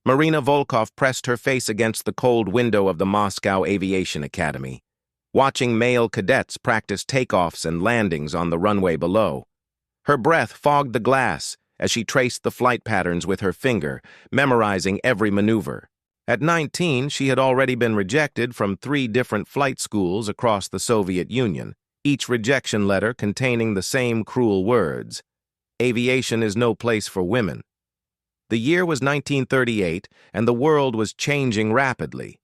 Marina Volkov pressed her face against the cold window of the Moscow Aviation Academy, watching male cadets practice takeoffs and landings on the runway below. Her breath fogged the glass as she traced the flight patterns with her finger, memorizing every maneuver. At 19, she had already been rejected from 3 different flight schools across the Soviet Union, each rejection letter containing the same cruel words: "Aviation is no place for women." The year was 1938, and the world was changing rapidly.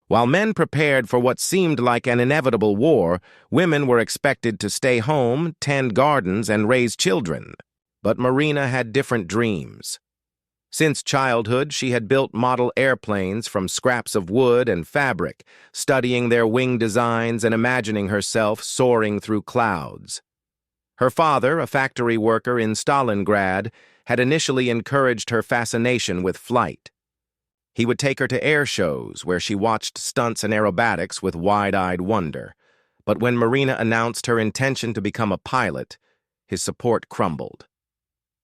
While men prepared for what seemed like an inevitable war, women were expected to stay home, tend gardens, and raise children. But Marina had different dreams. Since childhood, she had built model airplanes from scraps of wood and fabric, studying their wing designs and imagining herself soaring through clouds. Her father, a factory worker in Stalingrad, had initially encouraged her fascination with flight. He would take her to air shows where she watched stunts and aerobatics with wide-eyed wonder. But when Marina announced her intention to become a pilot, his support crumbled.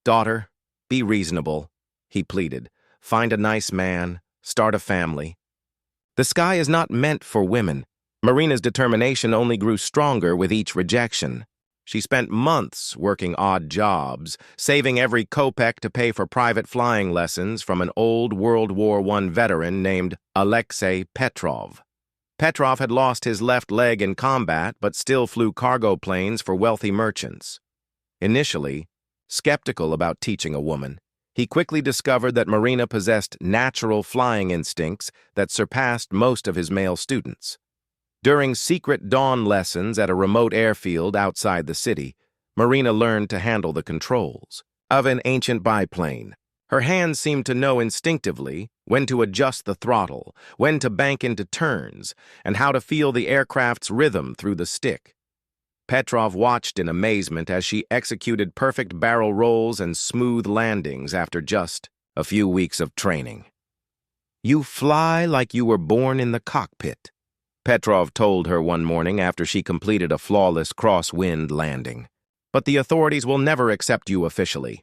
"Daughter, be reasonable," he pleaded. "Find a nice man, start a family." The sky is not meant for women. Marina's determination only grew stronger with each rejection. She spent months working odd jobs, saving every kopeck to pay for private flying lessons from an old World War I veteran named Alexei Petrov. Petrov had lost his left leg in combat but still flew cargo planes for wealthy merchants. Initially, skeptical about teaching a woman, he quickly discovered that Marina possessed natural flying instincts that surpassed most of his male students. During secret dawn lessons at a remote airfield outside the city, Marina learned to handle the controls of an ancient biplane. Her hands seemed to know instinctively when to adjust the throttle, when to bank into turns, and how to feel the aircraft's rhythm through the stick. Petrov watched in amazement as she executed perfect barrel rolls and smooth landings after just a few weeks of training. "You fly like you were born in the cockpit," Petrov told her one morning after she completed a flawless crosswind landing. "But the authorities will never accept you officially.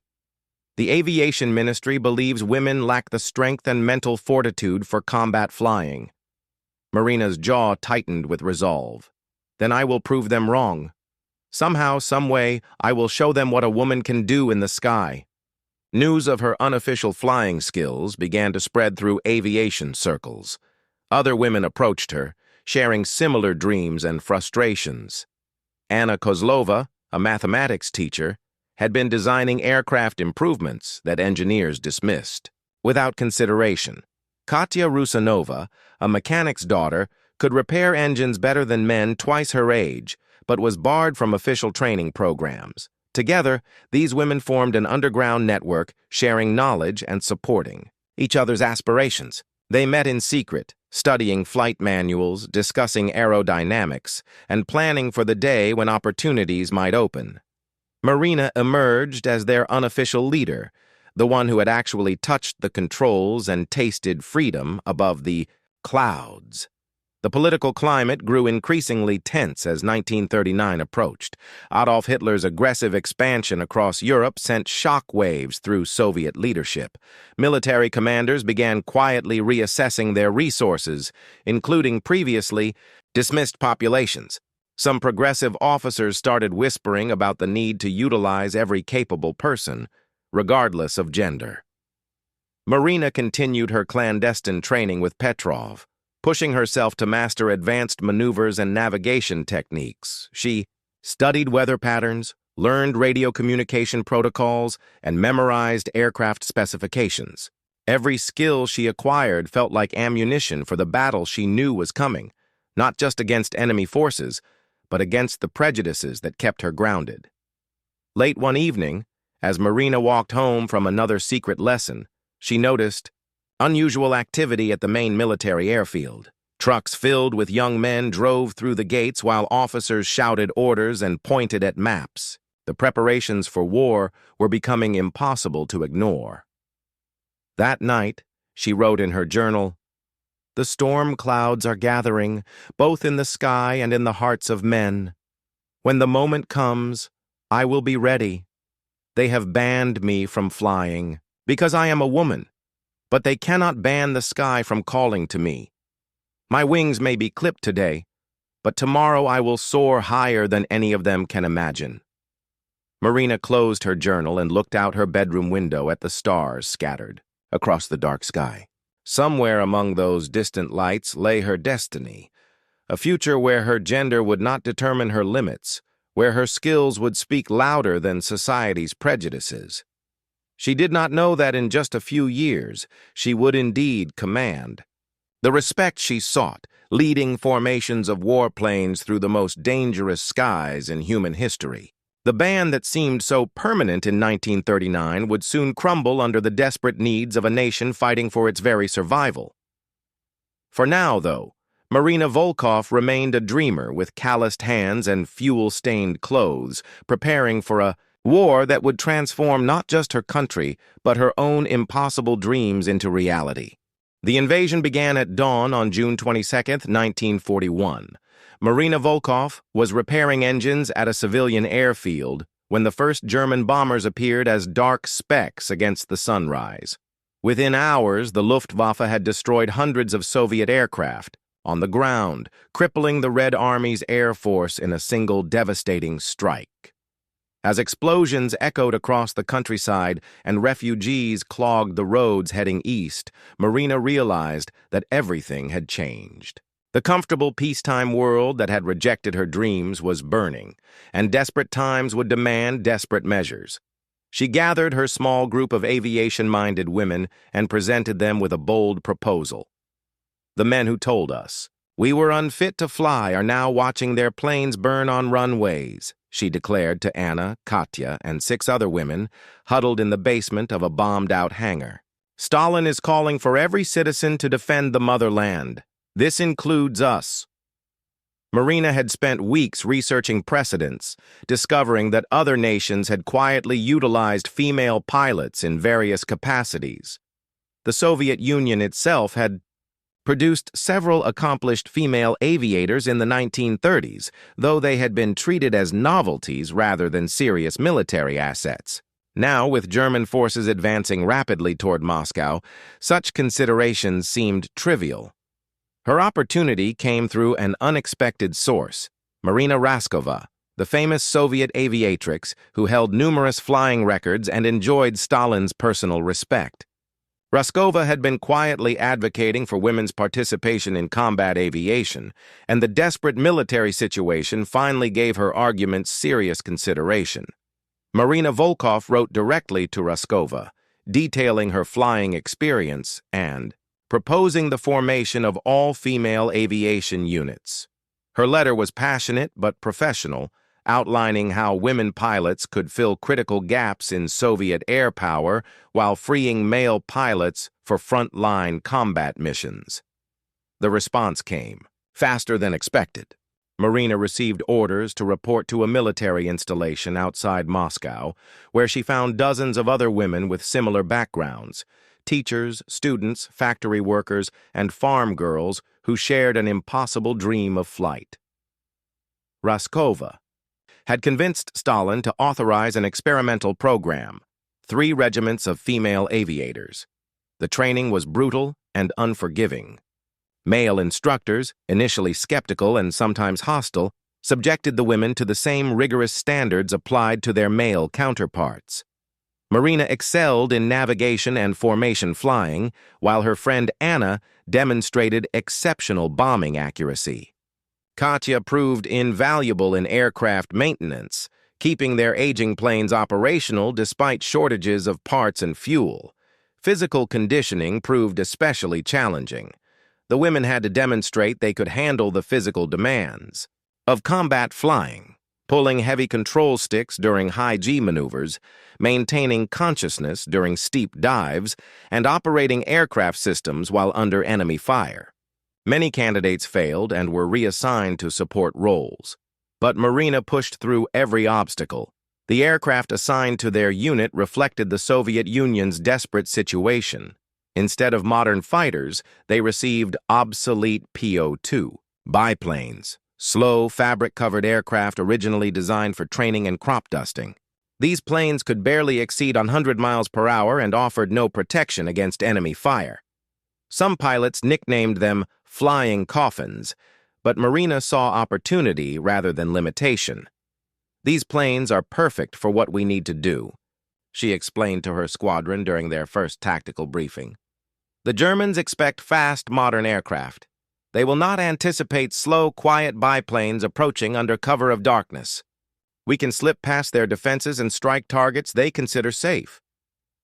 The aviation ministry believes women lack the strength and mental fortitude for combat flying." Marina's jaw tightened with resolve. "Then I will prove them wrong. Somehow, some way, I will show them what a woman can do in the sky." News of her unofficial flying skills began to spread through aviation circles. Other women approached her, sharing similar dreams and frustrations. Anna Kozlova, a mathematics teacher, had been designing aircraft improvements that engineers dismissed without consideration. Katya Rusanova, a mechanic's daughter, could repair engines better than men twice her age, but was barred from official training programs. Together, these women formed an underground network, sharing knowledge and supporting each other's aspirations. They met in secret, studying flight manuals, discussing aerodynamics, and planning for the day when opportunities might open. Marina emerged as their unofficial leader, the one who had actually touched the controls and tasted freedom above the clouds. The political climate grew increasingly tense as 1939 approached. Adolf Hitler's aggressive expansion across Europe sent shock waves through Soviet leadership. Military commanders began quietly reassessing their resources, including previously dismissed populations. Some progressive officers started whispering about the need to utilize every capable person, regardless of gender. Marina continued her clandestine training with Petrov, pushing herself to master advanced maneuvers and navigation techniques. She studied weather patterns, learned radio communication protocols, and memorized aircraft specifications. Every skill she acquired felt like ammunition for the battle she knew was coming, not just against enemy forces, but against the prejudices that kept her grounded. Late one evening, as Marina walked home from another secret lesson, she noticed unusual activity at the main military airfield. Trucks filled with young men drove through the gates while officers shouted orders and pointed at maps. The preparations for war were becoming impossible to ignore. That night, she wrote in her journal, "The storm clouds are gathering, both in the sky and in the hearts of men. When the moment comes, I will be ready. They have banned me from flying because I am a woman. But they cannot ban the sky from calling to me. My wings may be clipped today, but tomorrow I will soar higher than any of them can imagine. Marina closed her journal and looked out her bedroom window at the stars scattered across the dark sky. Somewhere among those distant lights lay her destiny, a future where her gender would not determine her limits, where her skills would speak louder than society's prejudices. She did not know that in just a few years she would indeed command the respect she sought, leading formations of warplanes through the most dangerous skies in human history. The ban that seemed so permanent in 1939 would soon crumble under the desperate needs of a nation fighting for its very survival. For now, though, Marina Volkov remained a dreamer with calloused hands and fuel-stained clothes, preparing for a war that would transform not just her country, but her own impossible dreams into reality. The invasion began at dawn on June 22, 1941. Marina Volkov was repairing engines at a civilian airfield when the first German bombers appeared as dark specks against the sunrise. Within hours, the Luftwaffe had destroyed hundreds of Soviet aircraft on the ground, crippling the Red Army's air force in a single devastating strike. As explosions echoed across the countryside and refugees clogged the roads heading east, Marina realized that everything had changed. The comfortable peacetime world that had rejected her dreams was burning, and desperate times would demand desperate measures. She gathered her small group of aviation-minded women and presented them with a bold proposal. The men who told us we were unfit to fly are now watching their planes burn on runways, she declared to Anna, Katya, and 6 other women huddled in the basement of a bombed-out hangar. Stalin is calling for every citizen to defend the motherland. This includes us. Marina had spent weeks researching precedents, discovering that other nations had quietly utilized female pilots in various capacities. The Soviet Union itself had produced several accomplished female aviators in the 1930s, though they had been treated as novelties rather than serious military assets. Now, with German forces advancing rapidly toward Moscow, such considerations seemed trivial. Her opportunity came through an unexpected source, Marina Raskova, the famous Soviet aviatrix who held numerous flying records and enjoyed Stalin's personal respect. Raskova had been quietly advocating for women's participation in combat aviation, and the desperate military situation finally gave her arguments serious consideration. Marina Volkov wrote directly to Raskova, detailing her flying experience and proposing the formation of all-female aviation units. Her letter was passionate but professional, outlining how women pilots could fill critical gaps in Soviet air power while freeing male pilots for front-line combat missions. The response came, faster than expected. Marina received orders to report to a military installation outside Moscow, where she found dozens of other women with similar backgrounds, teachers, students, factory workers, and farm girls who shared an impossible dream of flight. Raskova had convinced Stalin to authorize an experimental program, 3 regiments of female aviators. The training was brutal and unforgiving. Male instructors, initially skeptical and sometimes hostile, subjected the women to the same rigorous standards applied to their male counterparts. Marina excelled in navigation and formation flying, while her friend Anna demonstrated exceptional bombing accuracy. Katya proved invaluable in aircraft maintenance, keeping their aging planes operational despite shortages of parts and fuel. Physical conditioning proved especially challenging. The women had to demonstrate they could handle the physical demands of combat flying, pulling heavy control sticks during high-G maneuvers, maintaining consciousness during steep dives, and operating aircraft systems while under enemy fire. Many candidates failed and were reassigned to support roles. But Marina pushed through every obstacle. The aircraft assigned to their unit reflected the Soviet Union's desperate situation. Instead of modern fighters, they received obsolete PO-2, biplanes, slow, fabric-covered aircraft originally designed for training and crop dusting. These planes could barely exceed 100 miles per hour and offered no protection against enemy fire. Some pilots nicknamed them flying coffins, but Marina saw opportunity rather than limitation. "These planes are perfect for what we need to do," she explained to her squadron during their first tactical briefing. "The Germans expect fast, modern aircraft. They will not anticipate slow, quiet biplanes approaching under cover of darkness. We can slip past their defenses and strike targets they consider safe."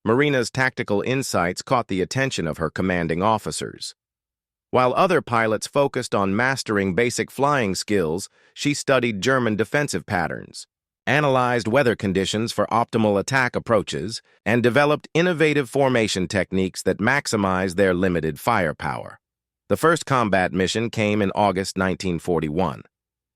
Marina's tactical insights caught the attention of her commanding officers. While other pilots focused on mastering basic flying skills, she studied German defensive patterns, analyzed weather conditions for optimal attack approaches, and developed innovative formation techniques that maximize their limited firepower. The first combat mission came in August 1941.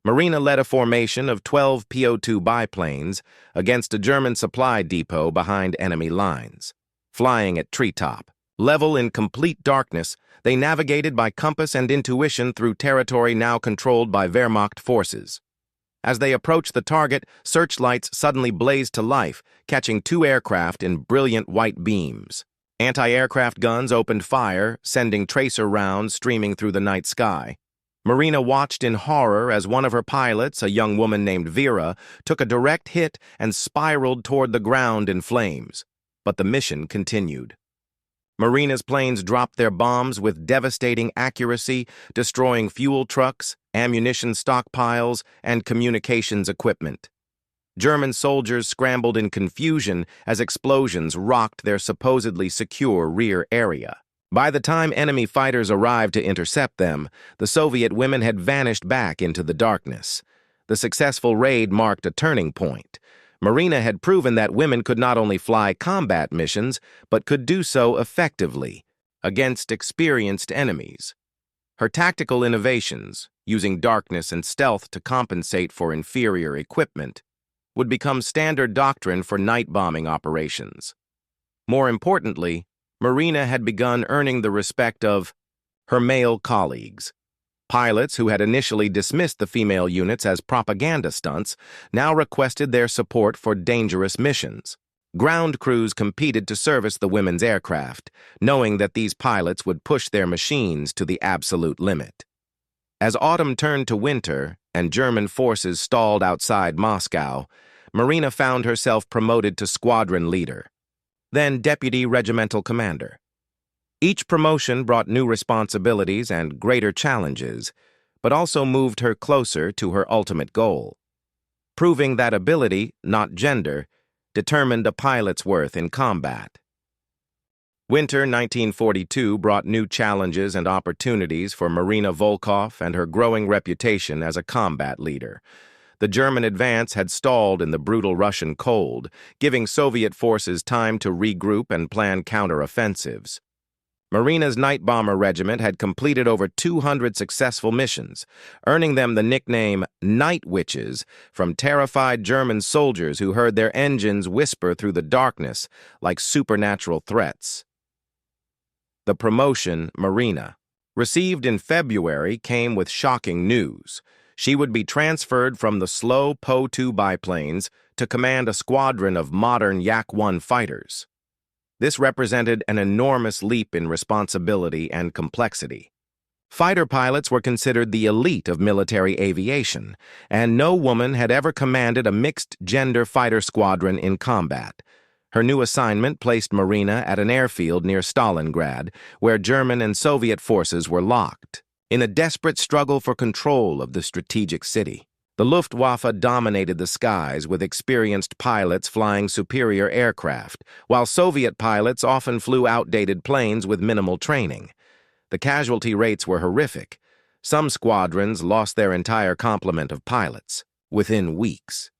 Marina led a formation of 12 PO-2 biplanes against a German supply depot behind enemy lines. Flying at treetop, level in complete darkness, they navigated by compass and intuition through territory now controlled by Wehrmacht forces. As they approached the target, searchlights suddenly blazed to life, catching 2 aircraft in brilliant white beams. Anti-aircraft guns opened fire, sending tracer rounds streaming through the night sky. Marina watched in horror as one of her pilots, a young woman named Vera, took a direct hit and spiraled toward the ground in flames. But the mission continued. Marina's planes dropped their bombs with devastating accuracy, destroying fuel trucks, ammunition stockpiles, and communications equipment. German soldiers scrambled in confusion as explosions rocked their supposedly secure rear area. By the time enemy fighters arrived to intercept them, the Soviet women had vanished back into the darkness. The successful raid marked a turning point. Marina had proven that women could not only fly combat missions, but could do so effectively, against experienced enemies. Her tactical innovations, using darkness and stealth to compensate for inferior equipment, would become standard doctrine for night bombing operations. More importantly, Marina had begun earning the respect of her male colleagues. Pilots who had initially dismissed the female units as propaganda stunts now requested their support for dangerous missions. Ground crews competed to service the women's aircraft, knowing that these pilots would push their machines to the absolute limit. As autumn turned to winter and German forces stalled outside Moscow, Marina found herself promoted to squadron leader, then deputy regimental commander. Each promotion brought new responsibilities and greater challenges, but also moved her closer to her ultimate goal, proving that ability, not gender, determined a pilot's worth in combat. Winter 1942 brought new challenges and opportunities for Marina Volkov and her growing reputation as a combat leader. The German advance had stalled in the brutal Russian cold, giving Soviet forces time to regroup and plan counteroffensives. Marina's night bomber regiment had completed over 200 successful missions, earning them the nickname Night Witches from terrified German soldiers who heard their engines whisper through the darkness like supernatural threats. The promotion, Marina, received in February, came with shocking news. She would be transferred from the slow Po-2 biplanes to command a squadron of modern Yak-1 fighters. This represented an enormous leap in responsibility and complexity. Fighter pilots were considered the elite of military aviation, and no woman had ever commanded a mixed-gender fighter squadron in combat. Her new assignment placed Marina at an airfield near Stalingrad, where German and Soviet forces were locked. In a desperate struggle for control of the strategic city, the Luftwaffe dominated the skies with experienced pilots flying superior aircraft, while Soviet pilots often flew outdated planes with minimal training. The casualty rates were horrific. Some squadrons lost their entire complement of pilots within weeks.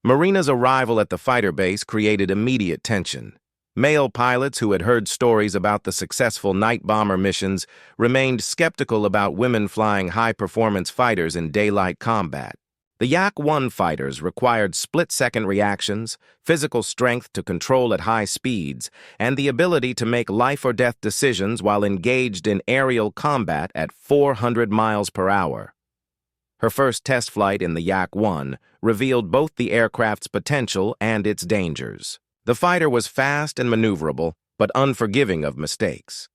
Marina's arrival at the fighter base created immediate tension. Male pilots who had heard stories about the successful night bomber missions remained skeptical about women flying high-performance fighters in daylight combat. The Yak-1 fighters required split-second reactions, physical strength to control at high speeds, and the ability to make life-or-death decisions while engaged in aerial combat at 400 miles per hour. Her first test flight in the Yak-1 revealed both the aircraft's potential and its dangers. The fighter was fast and maneuverable, but unforgiving of mistakes.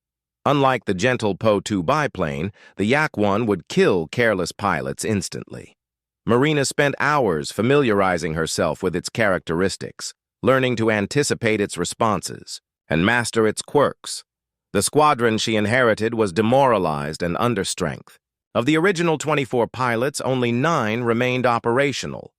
Unlike the gentle Po-2 biplane, the Yak-1 would kill careless pilots instantly. Marina spent hours familiarizing herself with its characteristics, learning to anticipate its responses and master its quirks. The squadron she inherited was demoralized and understrength. Of the original 24 pilots, only 9 remained operational.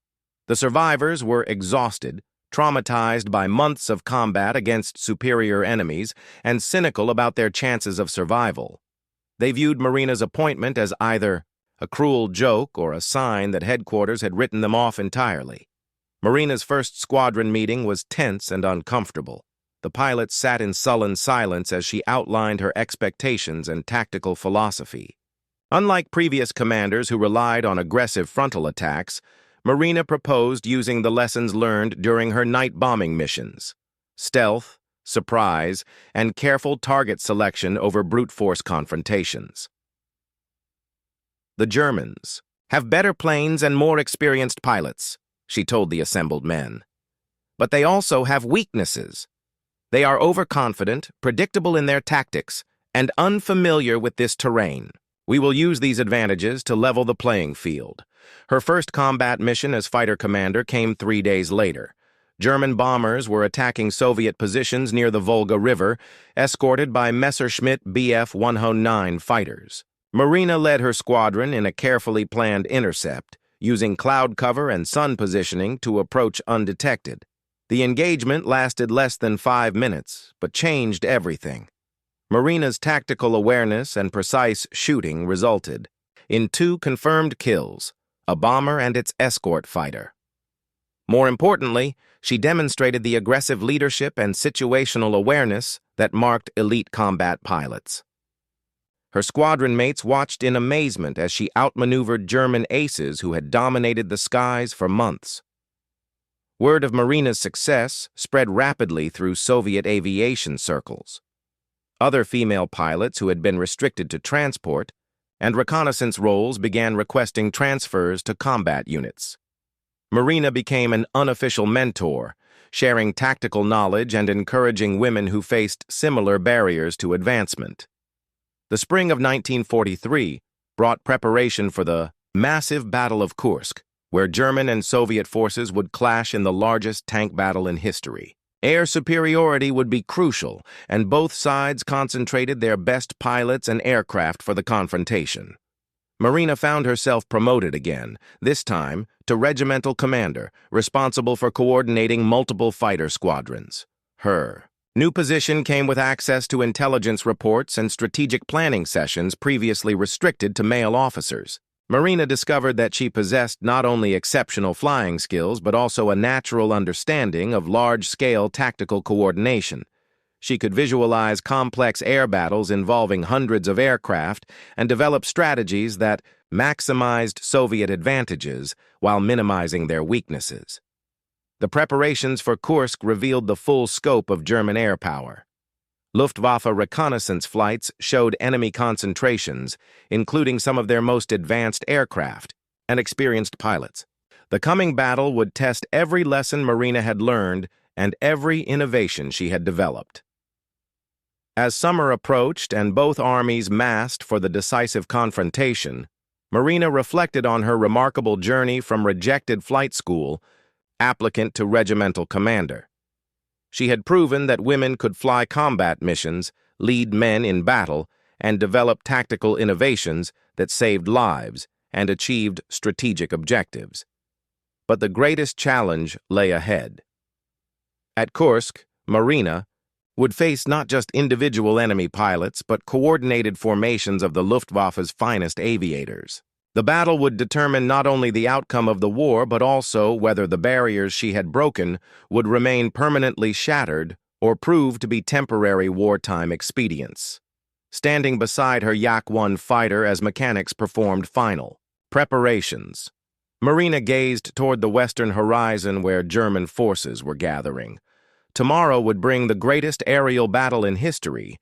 The survivors were exhausted, traumatized by months of combat against superior enemies, and cynical about their chances of survival. They viewed Marina's appointment as either a cruel joke or a sign that headquarters had written them off entirely. Marina's first squadron meeting was tense and uncomfortable. The pilots sat in sullen silence as she outlined her expectations and tactical philosophy. Unlike previous commanders who relied on aggressive frontal attacks, Marina proposed using the lessons learned during her night bombing missions: stealth, surprise, and careful target selection over brute force confrontations. "The Germans have better planes and more experienced pilots," she told the assembled men. "But they also have weaknesses. They are overconfident, predictable in their tactics, and unfamiliar with this terrain. We will use these advantages to level the playing field." Her first combat mission as fighter commander came 3 days later. German bombers were attacking Soviet positions near the Volga River, escorted by Messerschmitt Bf-109 fighters. Marina led her squadron in a carefully planned intercept, using cloud cover and sun positioning to approach undetected. The engagement lasted less than 5 minutes, but changed everything. Marina's tactical awareness and precise shooting resulted in 2 confirmed kills, a bomber and its escort fighter. More importantly, she demonstrated the aggressive leadership and situational awareness that marked elite combat pilots. Her squadron mates watched in amazement as she outmaneuvered German aces who had dominated the skies for months. Word of Marina's success spread rapidly through Soviet aviation circles. Other female pilots who had been restricted to transport and reconnaissance roles began requesting transfers to combat units. Marina became an unofficial mentor, sharing tactical knowledge and encouraging women who faced similar barriers to advancement. The spring of 1943 brought preparation for the massive Battle of Kursk, where German and Soviet forces would clash in the largest tank battle in history. Air superiority would be crucial, and both sides concentrated their best pilots and aircraft for the confrontation. Marina found herself promoted again, this time to regimental commander, responsible for coordinating multiple fighter squadrons. Her new position came with access to intelligence reports and strategic planning sessions previously restricted to male officers. Marina discovered that she possessed not only exceptional flying skills, but also a natural understanding of large-scale tactical coordination. She could visualize complex air battles involving hundreds of aircraft and develop strategies that maximized Soviet advantages while minimizing their weaknesses. The preparations for Kursk revealed the full scope of German air power. Luftwaffe reconnaissance flights showed enemy concentrations, including some of their most advanced aircraft and experienced pilots. The coming battle would test every lesson Marina had learned and every innovation she had developed. As summer approached and both armies massed for the decisive confrontation, Marina reflected on her remarkable journey from rejected flight school, applicant to regimental commander. She had proven that women could fly combat missions, lead men in battle, and develop tactical innovations that saved lives and achieved strategic objectives. But the greatest challenge lay ahead. At Kursk, Marina would face not just individual enemy pilots, but coordinated formations of the Luftwaffe's finest aviators. The battle would determine not only the outcome of the war, but also whether the barriers she had broken would remain permanently shattered or prove to be temporary wartime expedients. Standing beside her Yak-1 fighter as mechanics performed final preparations, Marina gazed toward the western horizon where German forces were gathering. Tomorrow would bring the greatest aerial battle in history,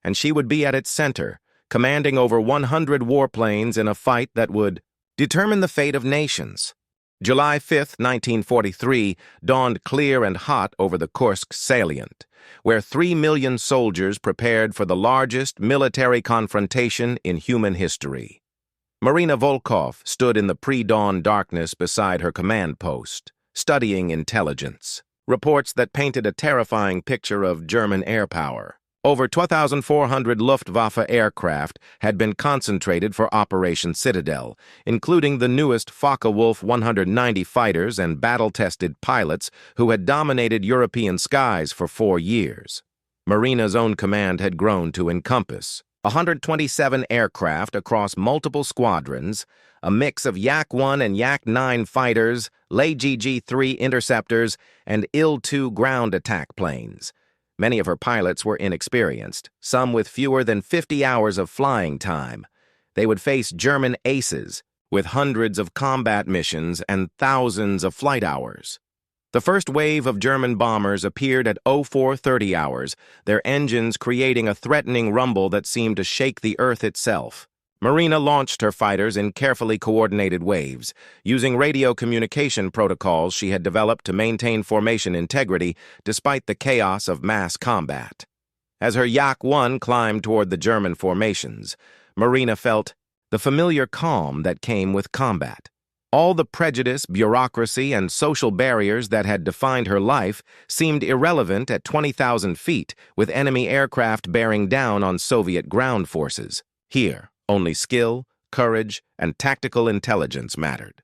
and she would be at its center, commanding over 100 warplanes in a fight that would determine the fate of nations. July 5, 1943, dawned clear and hot over the Kursk salient, where 3 million soldiers prepared for the largest military confrontation in human history. Marina Volkov stood in the pre-dawn darkness beside her command post, studying intelligence. Reports that painted a terrifying picture of German air power. Over 2,400 Luftwaffe aircraft had been concentrated for Operation Citadel, including the newest Focke-Wulf 190 fighters and battle-tested pilots who had dominated European skies for 4 years. Marina's own command had grown to encompass 127 aircraft across multiple squadrons, a mix of Yak-1 and Yak-9 fighters, LeGG-3 interceptors, and Il-2 ground attack planes. Many of her pilots were inexperienced, some with fewer than 50 hours of flying time. They would face German aces, with hundreds of combat missions and thousands of flight hours. The first wave of German bombers appeared at 0430 hours, their engines creating a threatening rumble that seemed to shake the earth itself. Marina launched her fighters in carefully coordinated waves, using radio communication protocols she had developed to maintain formation integrity despite the chaos of mass combat. As her Yak-1 climbed toward the German formations, Marina felt the familiar calm that came with combat. All the prejudice, bureaucracy, and social barriers that had defined her life seemed irrelevant at 20,000 feet, with enemy aircraft bearing down on Soviet ground forces. Here, only skill, courage, and tactical intelligence mattered.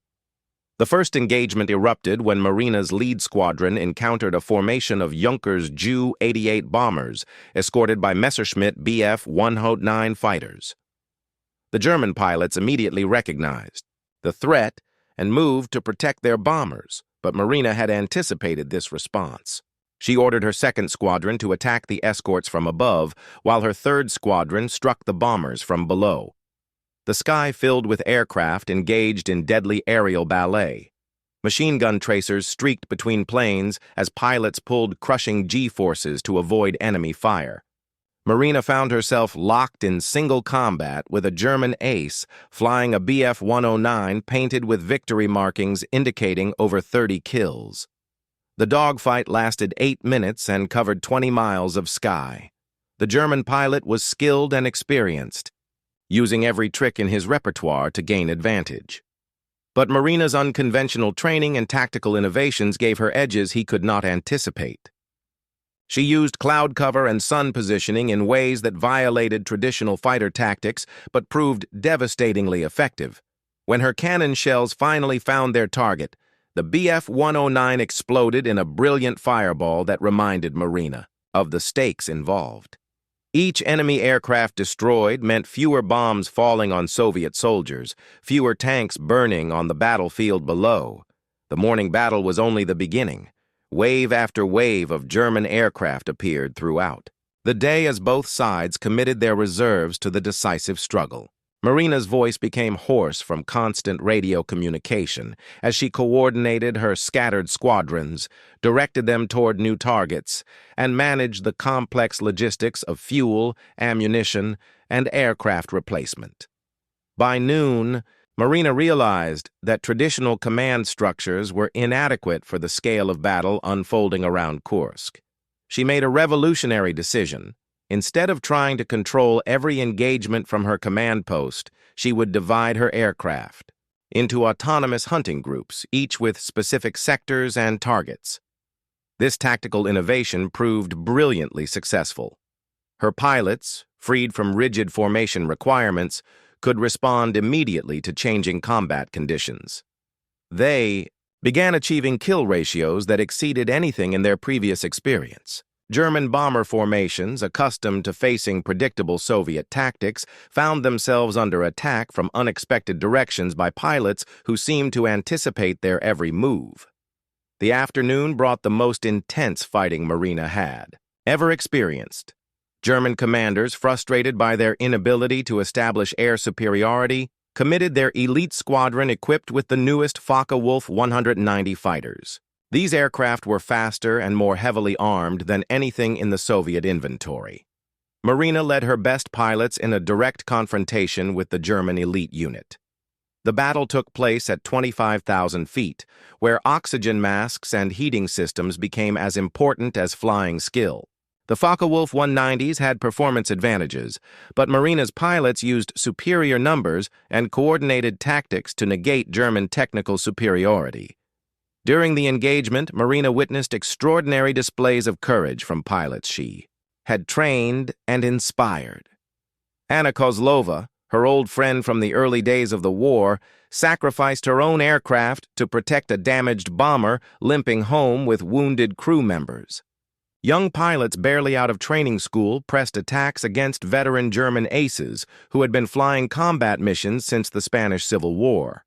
The first engagement erupted when Marina's lead squadron encountered a formation of Junkers Ju-88 bombers, escorted by Messerschmitt Bf-109 fighters. The German pilots immediately recognized the threat and moved to protect their bombers, but Marina had anticipated this response. She ordered her second squadron to attack the escorts from above, while her third squadron struck the bombers from below. The sky filled with aircraft engaged in deadly aerial ballet. Machine gun tracers streaked between planes as pilots pulled crushing G-forces to avoid enemy fire. Marina found herself locked in single combat with a German ace flying a Bf-109 painted with victory markings indicating over 30 kills. The dogfight lasted 8 minutes and covered 20 miles of sky. The German pilot was skilled and experienced, using every trick in his repertoire to gain advantage. But Marina's unconventional training and tactical innovations gave her edges he could not anticipate. She used cloud cover and sun positioning in ways that violated traditional fighter tactics but proved devastatingly effective. When her cannon shells finally found their target, the Bf-109 exploded in a brilliant fireball that reminded Marina of the stakes involved. Each enemy aircraft destroyed meant fewer bombs falling on Soviet soldiers, fewer tanks burning on the battlefield below. The morning battle was only the beginning. Wave after wave of German aircraft appeared throughout the day as both sides committed their reserves to the decisive struggle. Marina's voice became hoarse from constant radio communication as she coordinated her scattered squadrons, directed them toward new targets, and managed the complex logistics of fuel, ammunition, and aircraft replacement. By noon, Marina realized that traditional command structures were inadequate for the scale of battle unfolding around Kursk. She made a revolutionary decision. Instead of trying to control every engagement from her command post, she would divide her aircraft into autonomous hunting groups, each with specific sectors and targets. This tactical innovation proved brilliantly successful. Her pilots, freed from rigid formation requirements, could respond immediately to changing combat conditions. They began achieving kill ratios that exceeded anything in their previous experience. German bomber formations, accustomed to facing predictable Soviet tactics, found themselves under attack from unexpected directions by pilots who seemed to anticipate their every move. The afternoon brought the most intense fighting Marina had ever experienced. German commanders, frustrated by their inability to establish air superiority, committed their elite squadron equipped with the newest Focke-Wulf 190 fighters. These aircraft were faster and more heavily armed than anything in the Soviet inventory. Marina led her best pilots in a direct confrontation with the German elite unit. The battle took place at 25,000 feet, where oxygen masks and heating systems became as important as flying skill. The Focke-Wulf 190s had performance advantages, but Marina's pilots used superior numbers and coordinated tactics to negate German technical superiority. During the engagement, Marina witnessed extraordinary displays of courage from pilots she had trained and inspired. Anna Kozlova, her old friend from the early days of the war, sacrificed her own aircraft to protect a damaged bomber limping home with wounded crew members. Young pilots barely out of training school pressed attacks against veteran German aces who had been flying combat missions since the Spanish Civil War.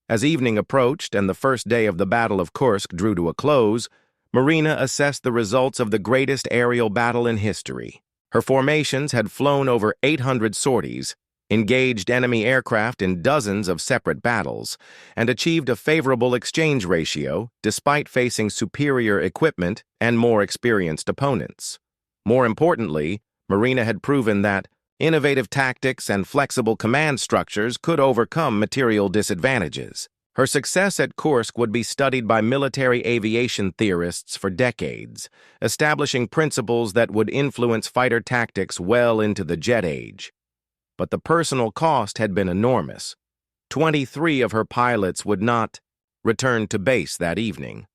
As evening approached and the first day of the Battle of Kursk drew to a close, Marina assessed the results of the greatest aerial battle in history. Her formations had flown over 800 sorties, engaged enemy aircraft in dozens of separate battles, and achieved a favorable exchange ratio despite facing superior equipment and more experienced opponents. More importantly, Marina had proven that innovative tactics and flexible command structures could overcome material disadvantages. Her success at Kursk would be studied by military aviation theorists for decades, establishing principles that would influence fighter tactics well into the jet age. But the personal cost had been enormous. 23 of her pilots would not return to base that evening.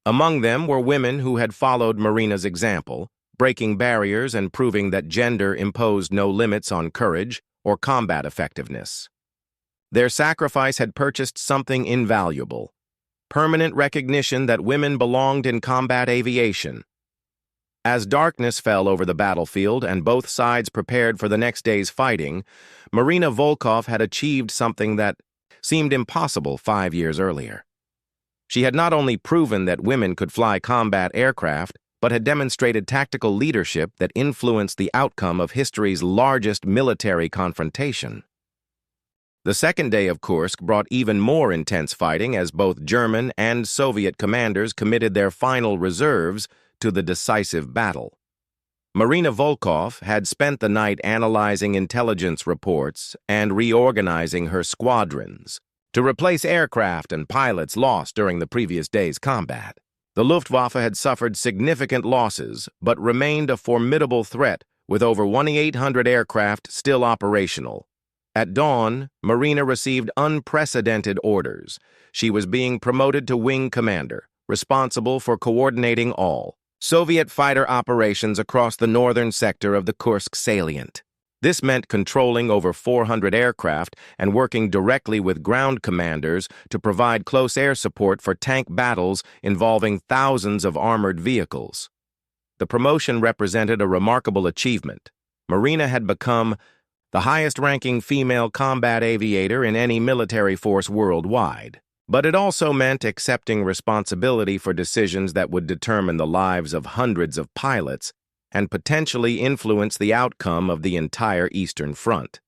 Among them were women who had followed Marina's example, breaking barriers and proving that gender imposed no limits on courage or combat effectiveness. Their sacrifice had purchased something invaluable: permanent recognition that women belonged in combat aviation. As darkness fell over the battlefield and both sides prepared for the next day's fighting, Marina Volkov had achieved something that seemed impossible 5 years earlier. She had not only proven that women could fly combat aircraft, but had demonstrated tactical leadership that influenced the outcome of history's largest military confrontation. The second day of Kursk brought even more intense fighting as both German and Soviet commanders committed their final reserves to the decisive battle. Marina Volkov had spent the night analyzing intelligence reports and reorganizing her squadrons to replace aircraft and pilots lost during the previous day's combat. The Luftwaffe had suffered significant losses, but remained a formidable threat with over 2,800 aircraft still operational. At dawn, Marina received unprecedented orders. She was being promoted to wing commander, responsible for coordinating all Soviet fighter operations across the northern sector of the Kursk salient. This meant controlling over 400 aircraft and working directly with ground commanders to provide close air support for tank battles involving thousands of armored vehicles. The promotion represented a remarkable achievement. Marina had become the highest-ranking female combat aviator in any military force worldwide. But it also meant accepting responsibility for decisions that would determine the lives of hundreds of pilots and potentially influence the outcome of the entire Eastern Front.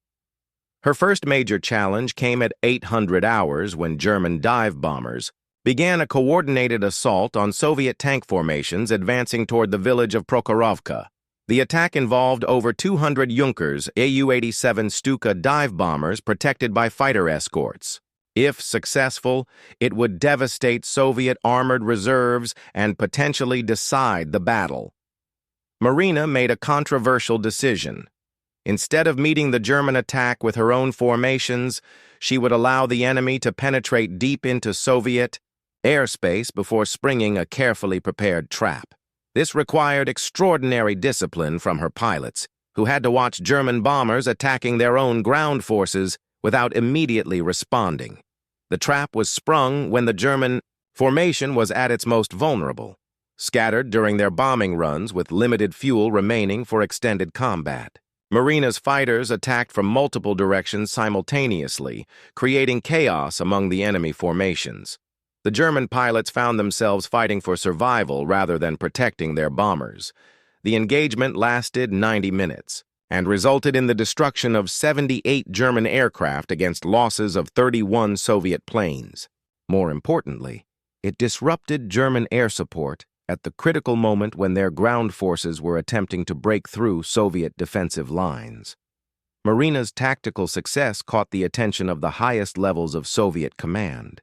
Her first major challenge came at 800 hours when German dive bombers began a coordinated assault on Soviet tank formations advancing toward the village of Prokhorovka. The attack involved over 200 Junkers AU-87 Stuka dive bombers protected by fighter escorts. If successful, it would devastate Soviet armored reserves and potentially decide the battle. Marina made a controversial decision. Instead of meeting the German attack with her own formations, she would allow the enemy to penetrate deep into Soviet airspace before springing a carefully prepared trap. This required extraordinary discipline from her pilots, who had to watch German bombers attacking their own ground forces without immediately responding. The trap was sprung when the German formation was at its most vulnerable, scattered during their bombing runs with limited fuel remaining for extended combat. Marina's fighters attacked from multiple directions simultaneously, creating chaos among the enemy formations. The German pilots found themselves fighting for survival rather than protecting their bombers. The engagement lasted 90 minutes and resulted in the destruction of 78 German aircraft against losses of 31 Soviet planes. More importantly, it disrupted German air support at the critical moment when their ground forces were attempting to break through Soviet defensive lines. Marina's tactical success caught the attention of the highest levels of Soviet command.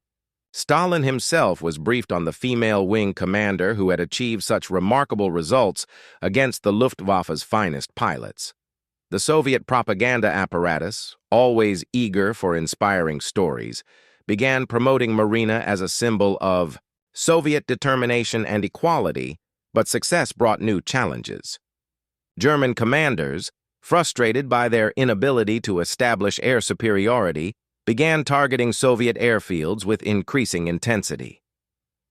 Stalin himself was briefed on the female wing commander who had achieved such remarkable results against the Luftwaffe's finest pilots. The Soviet propaganda apparatus, always eager for inspiring stories, began promoting Marina as a symbol of Soviet determination and equality, but success brought new challenges. German commanders, frustrated by their inability to establish air superiority, began targeting Soviet airfields with increasing intensity.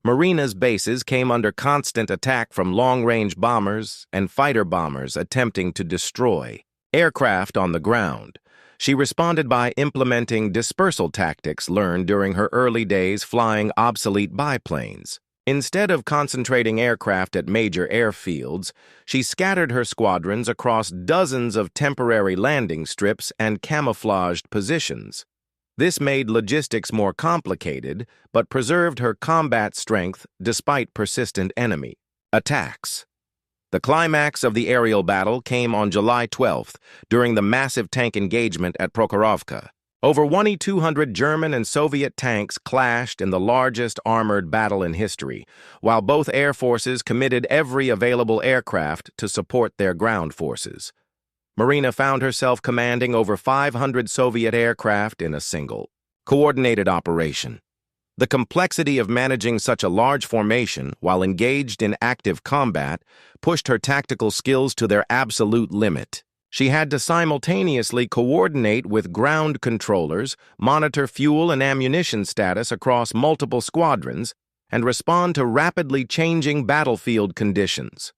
Marina's bases came under constant attack from long-range bombers and fighter bombers attempting to destroy aircraft on the ground. She responded by implementing dispersal tactics learned during her early days flying obsolete biplanes. Instead of concentrating aircraft at major airfields, she scattered her squadrons across dozens of temporary landing strips and camouflaged positions. This made logistics more complicated, but preserved her combat strength despite persistent enemy attacks. The climax of the aerial battle came on July 12th during the massive tank engagement at Prokhorovka. Over 2,200 German and Soviet tanks clashed in the largest armored battle in history, while both air forces committed every available aircraft to support their ground forces. Marina found herself commanding over 500 Soviet aircraft in a single, coordinated operation. The complexity of managing such a large formation while engaged in active combat pushed her tactical skills to their absolute limit. She had to simultaneously coordinate with ground controllers, monitor fuel and ammunition status across multiple squadrons, and respond to rapidly changing battlefield conditions.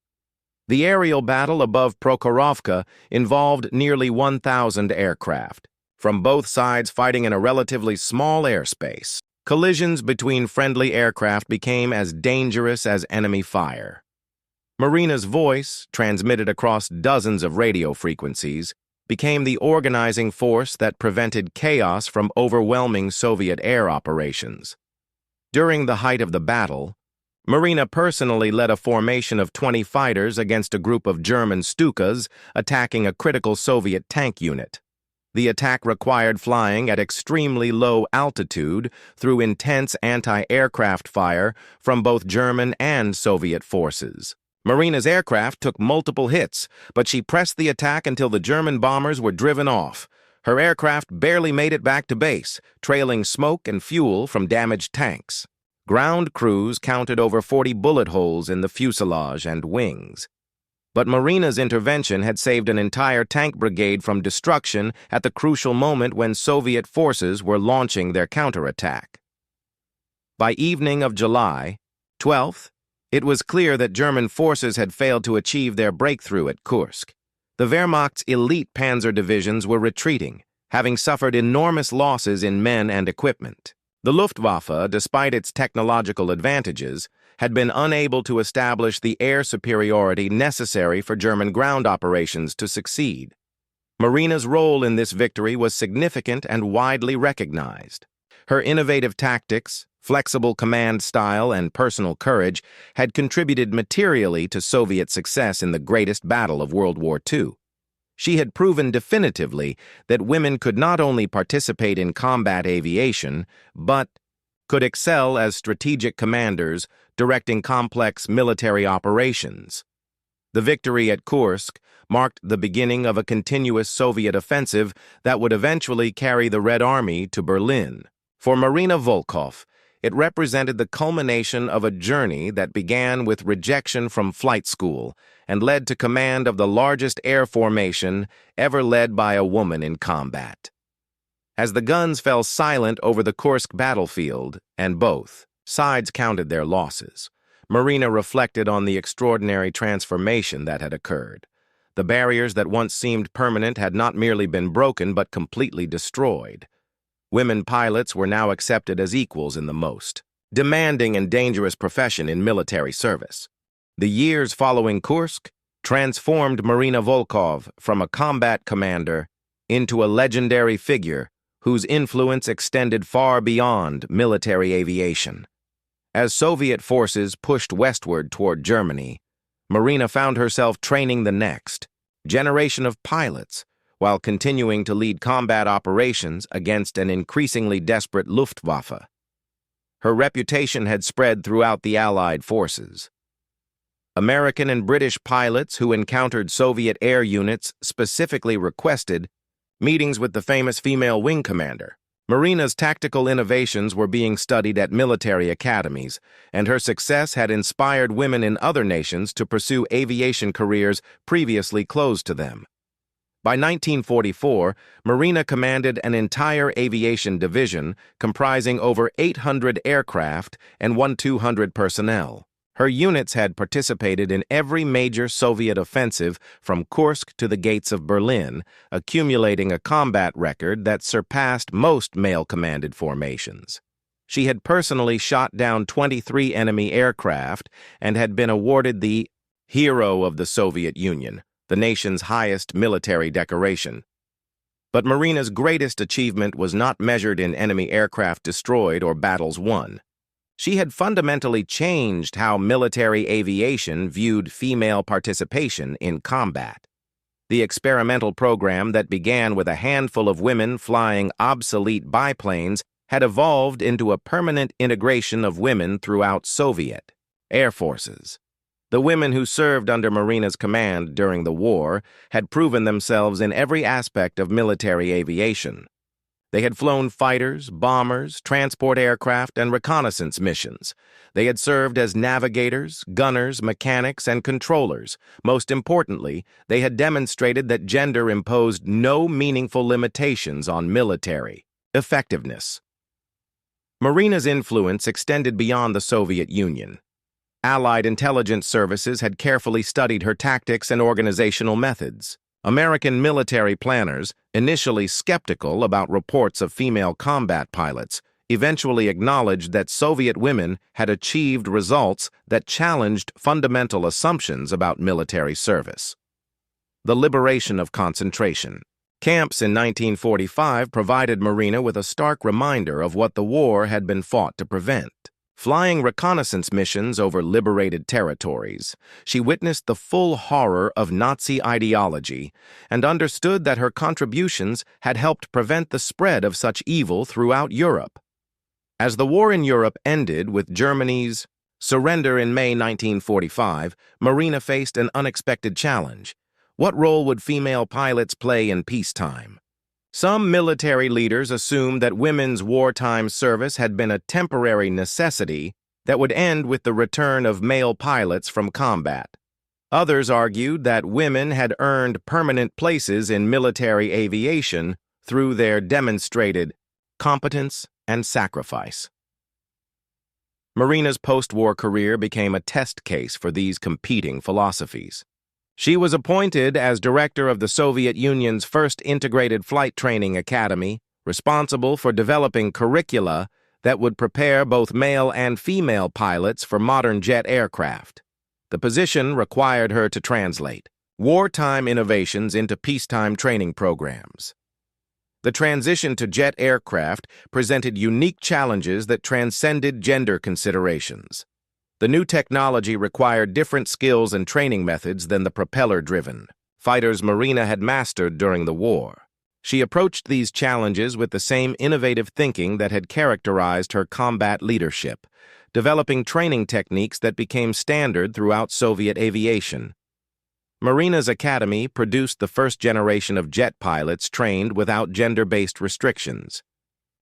The aerial battle above Prokhorovka involved nearly 1,000 aircraft, from both sides fighting in a relatively small airspace. Collisions between friendly aircraft became as dangerous as enemy fire. Marina's voice, transmitted across dozens of radio frequencies, became the organizing force that prevented chaos from overwhelming Soviet air operations. During the height of the battle, Marina personally led a formation of 20 fighters against a group of German Stukas attacking a critical Soviet tank unit. The attack required flying at extremely low altitude through intense anti-aircraft fire from both German and Soviet forces. Marina's aircraft took multiple hits, but she pressed the attack until the German bombers were driven off. Her aircraft barely made it back to base, trailing smoke and fuel from damaged tanks. Ground crews counted over 40 bullet holes in the fuselage and wings. But Marina's intervention had saved an entire tank brigade from destruction at the crucial moment when Soviet forces were launching their counterattack. By evening of July 12th, it was clear that German forces had failed to achieve their breakthrough at Kursk. The Wehrmacht's elite panzer divisions were retreating, having suffered enormous losses in men and equipment. The Luftwaffe, despite its technological advantages, had been unable to establish the air superiority necessary for German ground operations to succeed. Marina's role in this victory was significant and widely recognized. Her innovative tactics, flexible command style, and personal courage had contributed materially to Soviet success in the greatest battle of World War II. She had proven definitively that women could not only participate in combat aviation, but could excel as strategic commanders directing complex military operations. The victory at Kursk marked the beginning of a continuous Soviet offensive that would eventually carry the Red Army to Berlin. For Marina Volkov, it represented the culmination of a journey that began with rejection from flight school and led to command of the largest air formation ever led by a woman in combat. As the guns fell silent over the Kursk battlefield, and both sides counted their losses, Marina reflected on the extraordinary transformation that had occurred. The barriers that once seemed permanent had not merely been broken but completely destroyed. Women pilots were now accepted as equals in the most demanding and dangerous profession in military service. The years following Kursk transformed Marina Volkov from a combat commander into a legendary figure whose influence extended far beyond military aviation. As Soviet forces pushed westward toward Germany, Marina found herself training the next generation of pilots, while continuing to lead combat operations against an increasingly desperate Luftwaffe. Her reputation had spread throughout the Allied forces. American and British pilots who encountered Soviet air units specifically requested meetings with the famous female wing commander. Marina's tactical innovations were being studied at military academies, and her success had inspired women in other nations to pursue aviation careers previously closed to them. By 1944, Marina commanded an entire aviation division comprising over 800 aircraft and 1,200 personnel. Her units had participated in every major Soviet offensive from Kursk to the gates of Berlin, accumulating a combat record that surpassed most male-commanded formations. She had personally shot down 23 enemy aircraft and had been awarded the Hero of the Soviet Union, the nation's highest military decoration. But Marina's greatest achievement was not measured in enemy aircraft destroyed or battles won. She had fundamentally changed how military aviation viewed female participation in combat. The experimental program that began with a handful of women flying obsolete biplanes had evolved into a permanent integration of women throughout Soviet air forces. The women who served under Marina's command during the war had proven themselves in every aspect of military aviation. They had flown fighters, bombers, transport aircraft, and reconnaissance missions. They had served as navigators, gunners, mechanics, and controllers. Most importantly, they had demonstrated that gender imposed no meaningful limitations on military effectiveness. Marina's influence extended beyond the Soviet Union. Allied intelligence services had carefully studied her tactics and organizational methods. American military planners, initially skeptical about reports of female combat pilots, eventually acknowledged that Soviet women had achieved results that challenged fundamental assumptions about military service. The liberation of concentration camps in 1945 provided Marina with a stark reminder of what the war had been fought to prevent. Flying reconnaissance missions over liberated territories, she witnessed the full horror of Nazi ideology and understood that her contributions had helped prevent the spread of such evil throughout Europe. As the war in Europe ended with Germany's surrender in May 1945, Marina faced an unexpected challenge. What role would female pilots play in peacetime? Some military leaders assumed that women's wartime service had been a temporary necessity that would end with the return of male pilots from combat. Others argued that women had earned permanent places in military aviation through their demonstrated competence and sacrifice. Marina's post-war career became a test case for these competing philosophies. She was appointed as director of the Soviet Union's first integrated flight training academy, responsible for developing curricula that would prepare both male and female pilots for modern jet aircraft. The position required her to translate wartime innovations into peacetime training programs. The transition to jet aircraft presented unique challenges that transcended gender considerations. The new technology required different skills and training methods than the propeller-driven fighters Marina had mastered during the war. She approached these challenges with the same innovative thinking that had characterized her combat leadership, developing training techniques that became standard throughout Soviet aviation. Marina's academy produced the first generation of jet pilots trained without gender-based restrictions.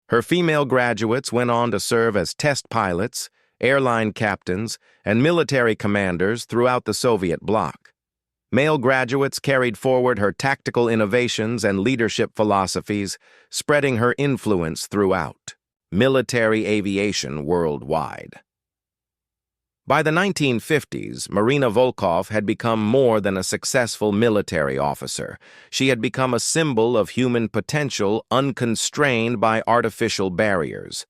Her female graduates went on to serve as test pilots, airline captains, and military commanders throughout the Soviet bloc. Male graduates carried forward her tactical innovations and leadership philosophies, spreading her influence throughout military aviation worldwide. By the 1950s, Marina Volkov had become more than a successful military officer. She had become a symbol of human potential unconstrained by artificial barriers.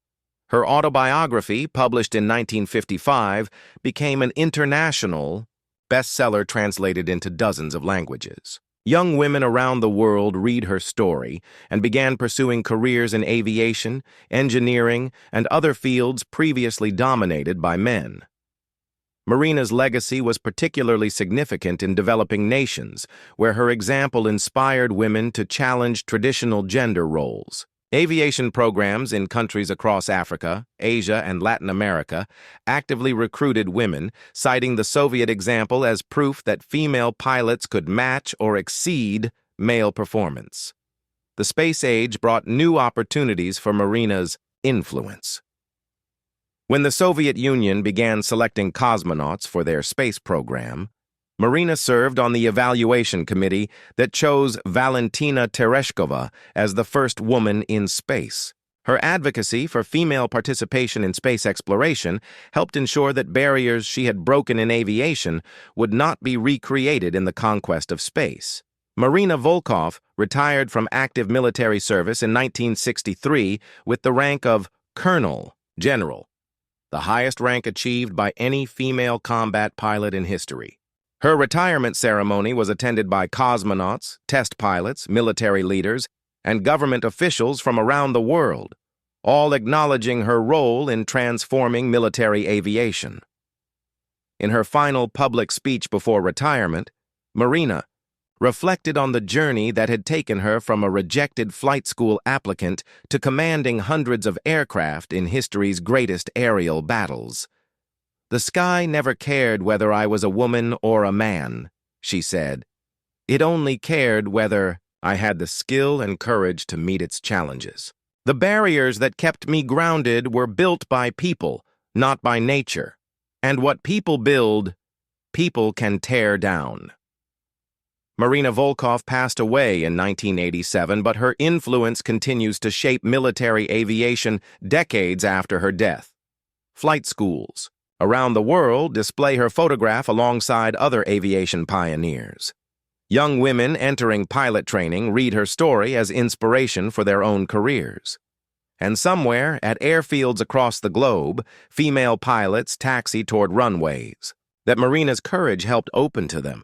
Her autobiography, published in 1955, became an international bestseller translated into dozens of languages. Young women around the world read her story and began pursuing careers in aviation, engineering, and other fields previously dominated by men. Marina's legacy was particularly significant in developing nations, where her example inspired women to challenge traditional gender roles. Aviation programs in countries across Africa, Asia, and Latin America actively recruited women, citing the Soviet example as proof that female pilots could match or exceed male performance. The space age brought new opportunities for Marina's influence. When the Soviet Union began selecting cosmonauts for their space program, Marina served on the evaluation committee that chose Valentina Tereshkova as the first woman in space. Her advocacy for female participation in space exploration helped ensure that barriers she had broken in aviation would not be recreated in the conquest of space. Marina Volkov retired from active military service in 1963 with the rank of Colonel General, the highest rank achieved by any female combat pilot in history. Her retirement ceremony was attended by cosmonauts, test pilots, military leaders, and government officials from around the world, all acknowledging her role in transforming military aviation. In her final public speech before retirement, Marina reflected on the journey that had taken her from a rejected flight school applicant to commanding hundreds of aircraft in history's greatest aerial battles. "The sky never cared whether I was a woman or a man," she said. "It only cared whether I had the skill and courage to meet its challenges. The barriers that kept me grounded were built by people, not by nature. And what people build, people can tear down." Marina Volkov passed away in 1987, but her influence continues to shape military aviation decades after her death. Flight schools around the world display her photograph alongside other aviation pioneers. Young women entering pilot training read her story as inspiration for their own careers. And somewhere, at airfields across the globe, female pilots taxi toward runways that Marina's courage helped open to them.